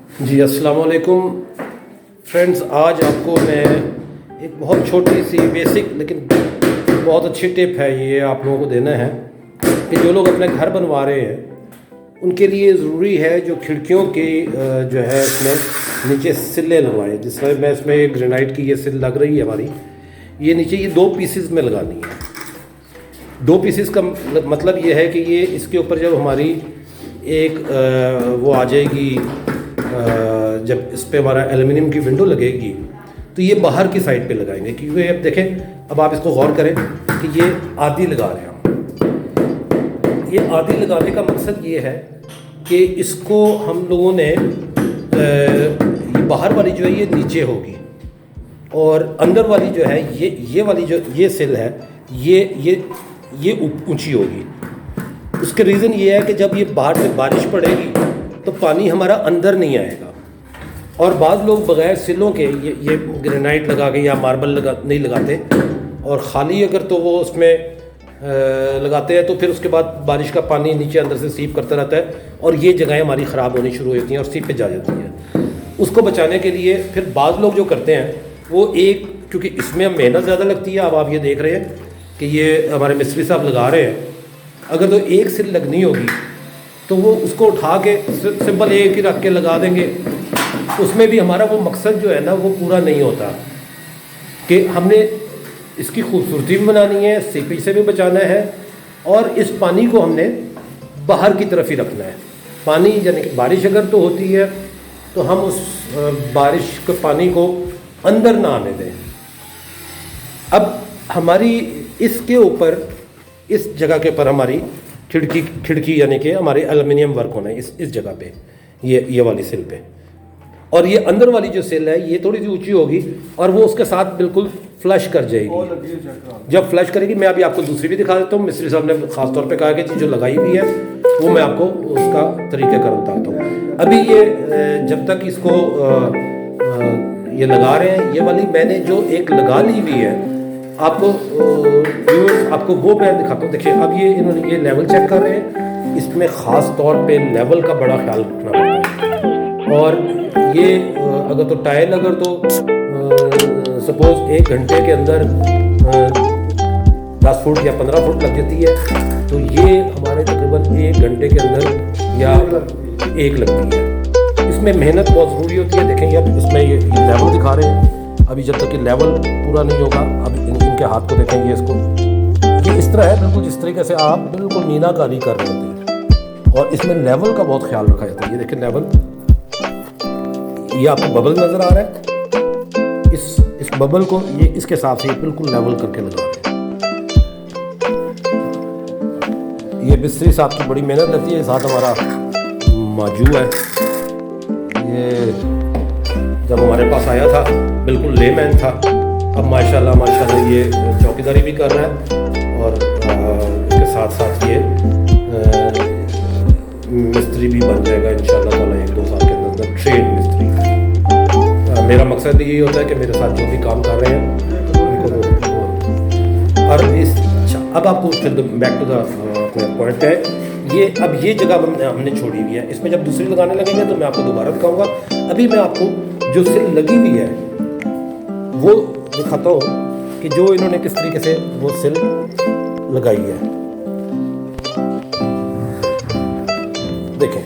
जी अस्सलाम वालेकुम फ्रेंड्स। आज आपको मैं एक बहुत छोटी सी बेसिक लेकिन बहुत अच्छी टिप है ये आप लोगों को देना है कि जो लोग अपने घर बनवा रहे हैं उनके लिए ज़रूरी है जो खिड़कियों की जो है इसमें नीचे सिलें लगवाएं। जिस तरह मैं इसमें ग्रेनाइट की ये सिल लग रही है हमारी, ये नीचे ये 2 पीसेस में लगानी है। 2 पीसेस का मतलब ये है कि ये इसके ऊपर जब हमारी एक वो आ जाएगी, जब इस पे हमारा एल्युमिनियम की विंडो लगेगी तो ये बाहर की साइड पे लगाएंगे। क्योंकि अब देखें, अब आप इसको गौर करें कि ये आधी लगा रहे हैं हम। ये आधी लगाने का मकसद ये है कि इसको हम लोगों ने ये बाहर वाली जो है ये नीचे होगी और अंदर वाली जो है ये वाली जो ये सिल है ये ऊंची होगी। उसके रीज़न ये है कि जब ये बाहर से बारिश पड़ेगी तो पानी हमारा अंदर नहीं आएगा। और बाद लोग बग़ैर सिलों के ये ग्रेनाइट लगा के या मार्बल नहीं लगाते और ख़ाली अगर तो वो उसमें लगाते हैं तो फिर उसके बाद बारिश का पानी नीचे अंदर से सीप करता रहता है और ये जगहें हमारी ख़राब होनी शुरू हो जाती हैं और सीप पे जा जाती हैं। उसको बचाने के लिए फिर बाद लोग जो करते हैं वो क्योंकि इसमें मेहनत ज़्यादा लगती है। अब आप ये देख रहे हैं कि ये हमारे मिस्त्री साहब लगा रहे हैं, अगर तो एक सिल लगनी होगी तो वो उसको उठा के सिंपल एक ही रख के लगा देंगे। उसमें भी हमारा वो मकसद जो है ना वो पूरा नहीं होता कि हमने इसकी खूबसूरती भी बनानी है, सीपी से भी बचाना है और इस पानी को हमने बाहर की तरफ ही रखना है। पानी यानी कि बारिश अगर तो होती है तो हम उस बारिश के पानी को अंदर ना आने दें। अब हमारी इसके ऊपर इस जगह के ऊपर हमारी खिड़की यानी कि हमारी एल्युमिनियम वर्क होना है इस जगह पे, ये वाली सिल पे। और ये अंदर वाली जो सिल है ये थोड़ी सी ऊंची होगी और वो उसके साथ बिल्कुल फ्लश कर जाएगी। जब फ्लश करेगी, मैं अभी आपको दूसरी भी दिखा देता हूँ। मिस्त्री साहब ने ख़ास तौर पे कहा कि जो लगाई हुई है वो मैं आपको उसका तरीक़ाकार बताता हूँ। अभी ये जब तक इसको ये लगा रहे हैं, ये वाली मैंने जो एक लगा ली हुई है आपको वो मैं दिखाता हूँ। देखिए अब ये इन्होंने ये लेवल चेक कर रहे हैं, इसमें ख़ास तौर पे लेवल का बड़ा ख्याल रखना पड़ता है। और ये अगर तो टाइल अगर तो सपोज़ 1 घंटे के अंदर 10 फुट या 15 फुट लग जाती है तो ये हमारे तकरीबन 1 घंटे के अंदर या 1 लगती है। इसमें मेहनत बहुत ज़रूरी होती है। देखें अब इसमें ये लेवल दिखा रहे हैं। अभी जब तक ये लेवल पूरा नहीं होगा, अब इनके हाथ को देखेंगे, इसको ये इस तरह है बिल्कुल जिस तरीके से आप बिल्कुल मीनाकारी कर रहे होते हैं। और इसमें लेवल का बहुत ख्याल रखा जाता है। ये देखें लेवल, ये आपको बबल नज़र आ रहा है, इस बबल को ये इसके साथ से बिल्कुल लेवल करके लगा रहे हैं। ये मिस्त्री साहब की बड़ी मेहनत लगती है। साथ हमारा माजू है, ये जब हमारे पास आया था बिल्कुल लेमैन था, अब माशाल्लाह ये चौकीदारी भी कर रहा है और इसके साथ साथ ये मिस्त्री भी बन जाएगा इंशाल्लाह ताला 1-2 साल के अंदर ट्रेन मिस्त्री। मेरा मकसद यही होता है कि मेरे साथ जो भी काम कर रहे हैं उनको और अब आपको फिर बैक टू द पॉइंट है। ये जगह हमने छोड़ी हुई है, इसमें जब दूसरी लगाने लगेंगे तो मैं आपको दोबारा दिखाऊंगा। अभी मैं आपको जो सिल लगी हुई है वो दिखाता हूँ कि जो इन्होंने किस तरीके से वो सिल लगाई है। देखें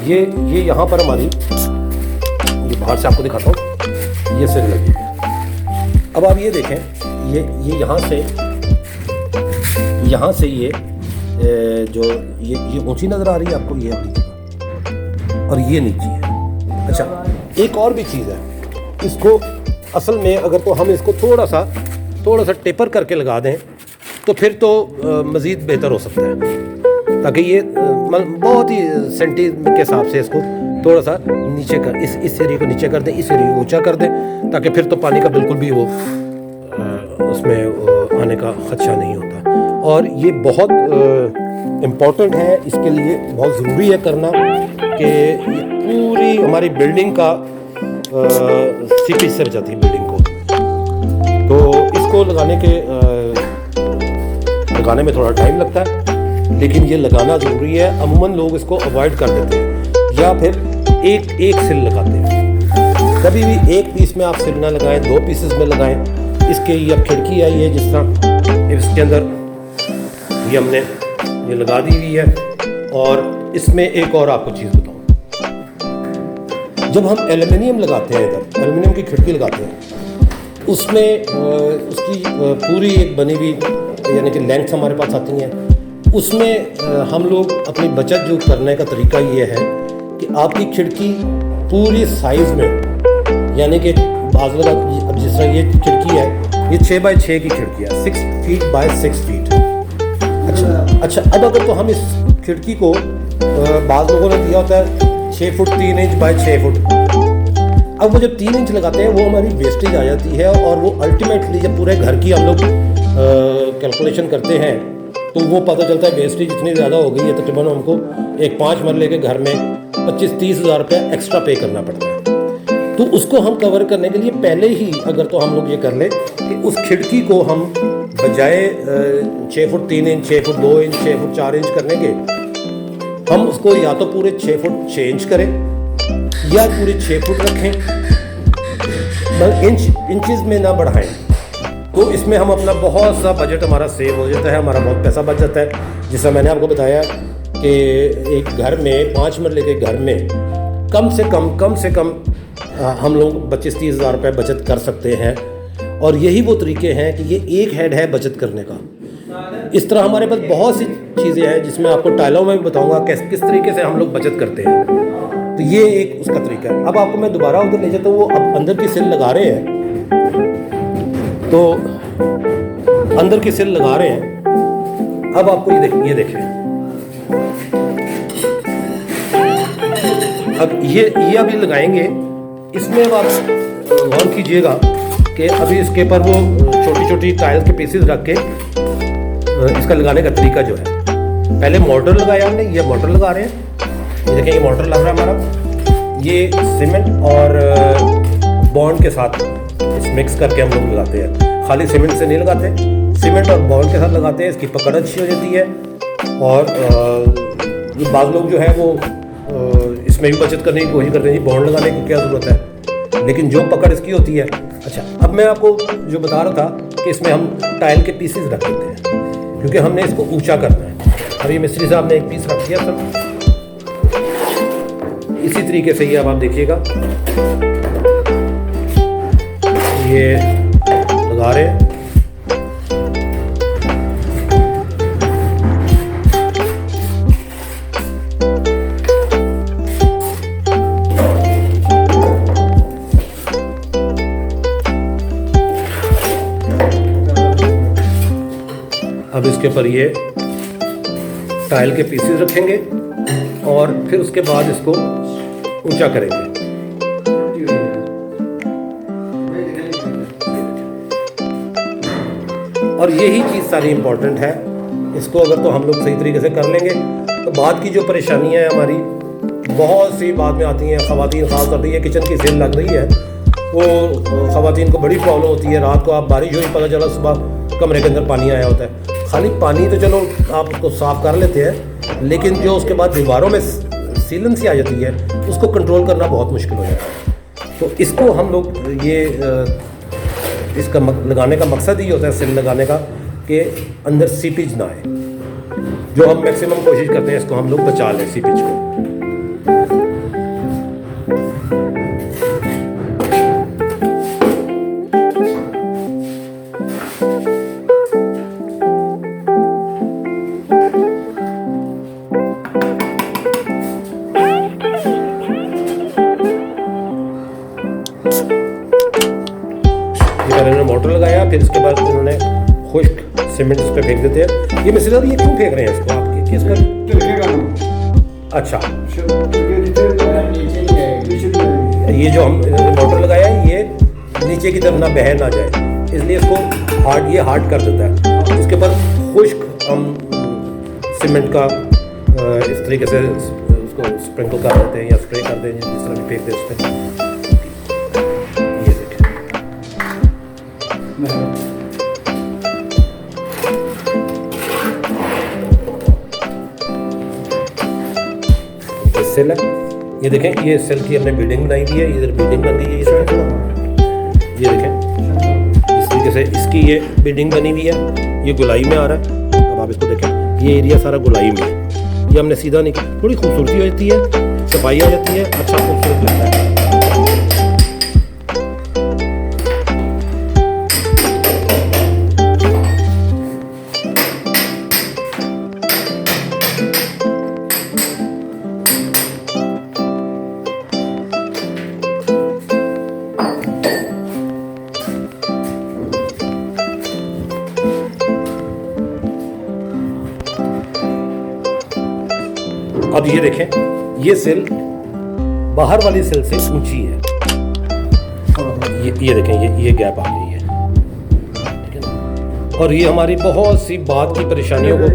ये यहाँ पर हमारी, ये बाहर से आपको दिखाता हूँ, ये सिल लगी है। अब आप ये देखें, ये यहाँ से ये जो ये ऊंची नज़र आ रही है आपको, ये वाली जगह, और ये नीची है। अच्छा, एक और भी चीज़ है, इसको असल में अगर तो हम इसको थोड़ा सा टेपर करके लगा दें तो फिर तो मज़ीद बेहतर हो सकता है, ताकि ये बहुत ही सेंटी के हिसाब से इसको थोड़ा सा नीचे कर, इस एरिया को नीचे कर दें, इस एरिया को ऊंचा कर दें, ताकि फिर तो पानी का बिल्कुल भी वो उसमें आने का खदशा नहीं होता। और ये बहुत इम्पॉर्टेंट है, इसके लिए बहुत ज़रूरी है करना कि ये पूरी हमारी बिल्डिंग का सीपी से बचाती है बिल्डिंग को। तो इसको लगाने में थोड़ा टाइम लगता है, लेकिन ये लगाना ज़रूरी है। अमूमन लोग इसको अवॉइड कर देते हैं। या फिर एक एक सिल लगाते हैं। कभी भी एक पीस में आप सिल ना लगाएं, 2 पीसेस में लगाएं। इसके ये अब खिड़की आई है, जिस तरह इसके अंदर ये हमने ये लगा दी हुई है। और इसमें एक और आपको चीज़ बताऊँ, जब हम एल्युमिनियम लगाते हैं, इधर एल्युमिनियम की खिड़की लगाते हैं, उसमें उसकी पूरी एक बनी हुई यानी कि लेंथ हमारे पास आती है। उसमें हम लोग अपनी बचत जो करने का तरीका ये है कि आपकी खिड़की पूरी साइज़ में, यानी कि अब जिस तरह ये खिड़की है, ये 6 बाय 6 की खिड़की है, 6 फीट बाय 6 फीट। अच्छा, अब अगर तो हम इस खिड़की को बाज़ लोगों ने दिया होता है 6 फुट 3 इंच बाय 6 फुट। अब वो जब 3 इंच लगाते हैं वो हमारी वेस्टेज आ जाती है, और वो अल्टीमेटली जब पूरे घर की हम लोग कैलकुलेशन करते हैं तो वो पता चलता है वेस्टेज इतनी ज़्यादा हो गई है, तकरीबन हमको एक 5 मरले के घर में 25-30 हज़ार रुपया एक्स्ट्रा पे करना पड़ता है। तो उसको हम कवर करने के लिए पहले ही अगर तो हम लोग ये कर लें कि उस खिड़की को हम बजाय 6 foot 3 inch, 6 foot 2 inch, 6 foot 4 inch करने के, हम उसको या तो पूरे 6 फुट चेंज करें या पूरे 6 फुट रखें, इंचेस में ना बढ़ाएं। तो इसमें हम अपना बहुत सा बजट हमारा सेव हो जाता है, हमारा बहुत पैसा बच जाता है। जैसा मैंने आपको बताया कि एक घर में 5 मरले के घर में कम से कम हम लोग 25-30 हज़ार रुपये बचत कर सकते हैं। और यही वो तरीके हैं कि ये एक हेड है बचत करने का। इस तरह हमारे पास बहुत सी चीज़ें हैं जिसमें आपको टाइलों में भी बताऊँगा किस तरीके से हम लोग बचत करते हैं। तो ये एक उसका तरीका है। अब आपको मैं दोबारा उधर ले जाता हूँ, वो अब अंदर की सिल लगा रहे हैं, तो अंदर की सिल लगा रहे हैं। अब आपको ये देखें, अब ये अभी लगाएंगे। इसमें अब आप गौर कीजिएगा कि अभी इसके ऊपर वो छोटी छोटी टाइल के पीसेस रख के इसका लगाने का तरीका जो है, पहले मोटर लगाया हमने, ये मोटर लगा रहे हैं। ये देखें, ये मोटर लग रहा है हमारा। ये सीमेंट और बॉन्ड के साथ मिक्स करके हम लोग लगाते हैं। खाली सीमेंट से नहीं लगाते, सीमेंट और बॉन्ड के साथ लगाते हैं। इसकी पकड़ अच्छी हो जाती है। और ये बाज़ लोग जो है वो इसमें भी बचत करने की कोशिश करते हैं, जी बॉन्ड लगाने की क्या ज़रूरत है, लेकिन जो पकड़ इसकी होती है। अच्छा, अब मैं आपको जो बता रहा था कि इसमें हम टाइल के पीसेस रख देते हैं, क्योंकि हमने इसको ऊंचा करना है। अब ये मिस्त्री साहब ने एक पीस रख दिया सब इसी तरीके से। ये अब आप देखिएगा, ये लगा रहे हैं। अब इसके ऊपर ये टाइल के पीसेस रखेंगे और फिर उसके बाद इसको ऊंचा करेंगे। और यही चीज़ सारी इम्पोर्टेंट है। इसको अगर तो हम लोग सही तरीके से कर लेंगे तो बाद की जो परेशानियां हैं हमारी बहुत सी बाद में आती हैं। ख़वातीन खास तौर पर ये किचन की सेल लग रही है, वो ख़वातीन को बड़ी प्रॉब्लम होती है। रात को आप बारिश हुई, पता चला सुबह कमरे के अंदर पानी आया होता है। खाली पानी तो चलो आप उसको साफ़ कर लेते हैं, लेकिन जो उसके बाद दीवारों में सीलन सी आ जाती है उसको कंट्रोल करना बहुत मुश्किल हो जाता है। तो इसको हम लोग ये इसका लगाने का मकसद ही होता है, सिल लगाने का, कि अंदर सीपेज ना आए। जो हम मैक्सिमम कोशिश करते हैं इसको हम लोग बचा लें सीपेज को। इन्होंने मोटर लगाया, फिर इसके बाद इन्होंने खुश्क सीमेंट इस पे फेंक देते हैं। ये मिस्टर ये क्यों फेंक रहे हैं इसको आपके किस पर? अच्छा, ये जो हम मोटर लगाया है ये नीचे की तरफ ना बह ना जाए, इसलिए इसको हार्ड कर देता है। उसके बाद खुश्क हम सीमेंट का इस तरीके से उसको स्प्रिंकल कर देते हैं या स्प्रे कर दें, जिस तरह भी फेंक दें उस पर। सिल है ये देखें, ये सेल की हमने बिल्डिंग बनाई हुई है, इधर बिल्डिंग बन गई है इसमें थोड़ा। ये देखें इस तरीके से इसकी ये बिल्डिंग बनी हुई है, ये गुलाई में आ रहा है। अब आप इसको देखें, ये एरिया सारा गुलाई में है, ये हमने सीधा नहीं किया, थोड़ी खूबसूरती हो जाती है, सफाई आ जाती है, अच्छा खूबसूरत लगता है। अब ये देखें, ये सेल बाहर वाली सेल से ऊंची है। ये देखें, ये गैप आ गई है, ठीक है ना। और ये हमारी बहुत सी बात की परेशानियों को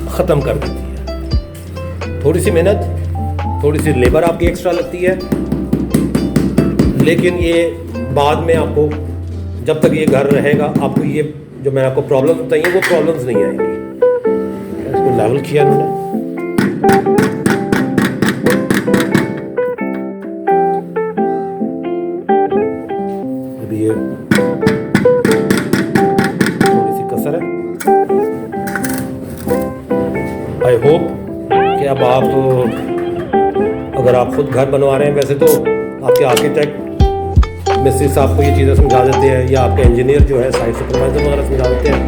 ख़त्म कर देती है। थोड़ी सी मेहनत, थोड़ी सी लेबर आपकी एक्स्ट्रा लगती है, लेकिन ये बाद में आपको, जब तक ये घर रहेगा, आपको ये जो मैंने आपको प्रॉब्लम बताई है वो प्रॉब्लम्स नहीं आएंगी। इसको लेवल किया मैंने, अभी ये थोड़ी सी कसर है। आई होप कि अब आप, अगर आप खुद घर बनवा रहे हैं, वैसे तो आपके आर्किटेक्ट मिस्त्री साहब को ये चीज़ें समझा देते हैं, या आपके इंजीनियर जो है, साइट सुपरवाइजर वगैरह समझा देते हैं,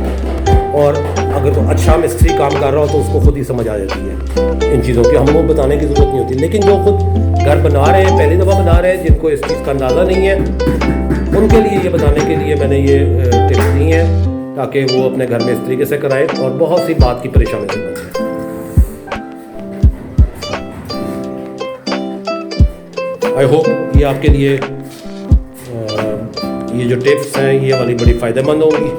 और अगर तो अच्छा मिस्त्री काम कर रहा हो तो उसको खुद ही समझ आ जाती है इन चीज़ों की, हमको बताने की ज़रूरत नहीं होती। लेकिन जो खुद घर बना रहे हैं, पहली दफ़ा बना रहे हैं, जिनको इस चीज़ का अंदाज़ा नहीं है, उनके लिए ये बताने के लिए मैंने ये टिप्स दी हैं, ताकि वो अपने घर में इस तरीके से कराएं और बहुत सी बात की परेशानी से बचें। आई होप ये आपके लिए ये जो टिप्स हैं ये वाली बड़ी फ़ायदेमंद होंगी।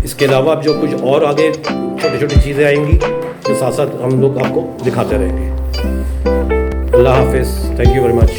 इसके अलावा अब जो कुछ और आगे छोटी छोटी चीज़ें आएंगी, जो साथ साथ हम लोग आपको दिखाते रहेंगे। अल्लाह हाफिज़, थैंक यू वेरी मच।